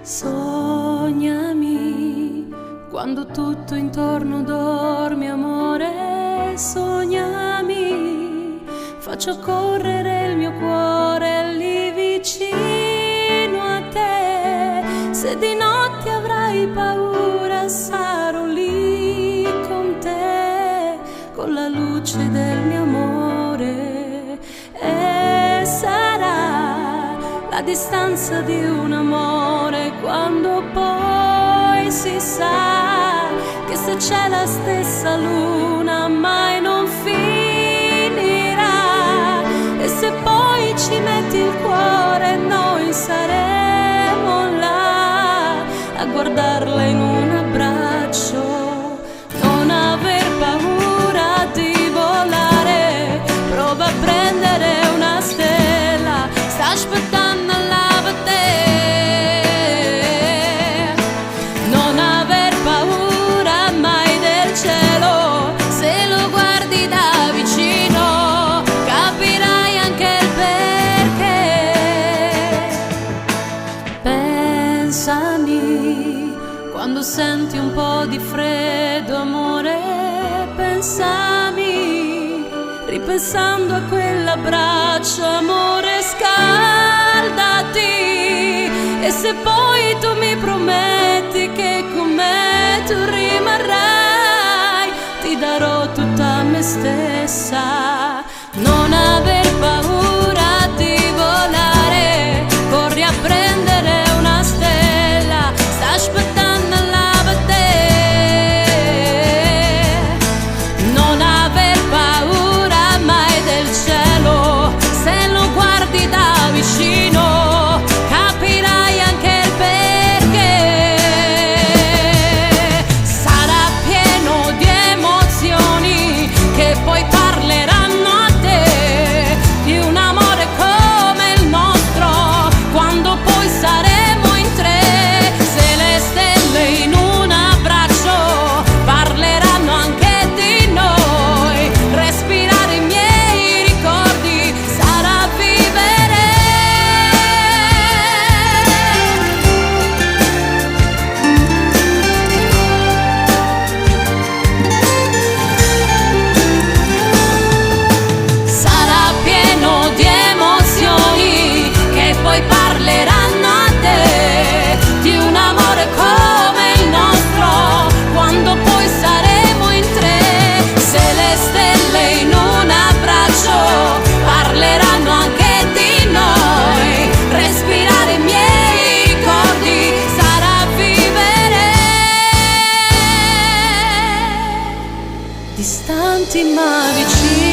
Sognami quando tutto intorno dorme, amore. Sognami, faccio correre il mio cuore lì vicino a te. Se di notte avrai paura, sarò lì con te, con la luce del mio amore. E sarà la distanza di un amore, quando poi si sa che se c'è la stessa luna mai non finirà. E se poi ci metti il cuore, noi saremo là a guardarla in un abbraccio. Non aver paura di volare, prova a prendere una stella, sta aspettando alla te. Non aver paura mai del cielo, se lo guardi da vicino capirai anche il perché. Pensami quando senti un po' di freddo, amore. Pensami, ripensando a quell'abbraccio, amore, scaldati. E se poi tu mi prometti che con me tu rimarrai, ti darò tutta me stessa. Non aver paura di volare, corri a prendere una stella, sta aspettando alla te. Non aver paura mai del cielo, se lo guardi da vicino capirai anche il perché. Sarà pieno di emozioni che poi parleranno a te di un amore come il nostro, quando poi saremo in tre. Se le stelle in un abbraccio parleranno anche di noi, respirare i miei ricordi sarà vivere. Sarà pieno di emozioni che poi parleranno a te di un amore come il nostro, quando poi saremo in tre. Se le stelle in un abbraccio parleranno anche di noi, respirare i miei ricordi sarà vivere. Distanti ma vicini,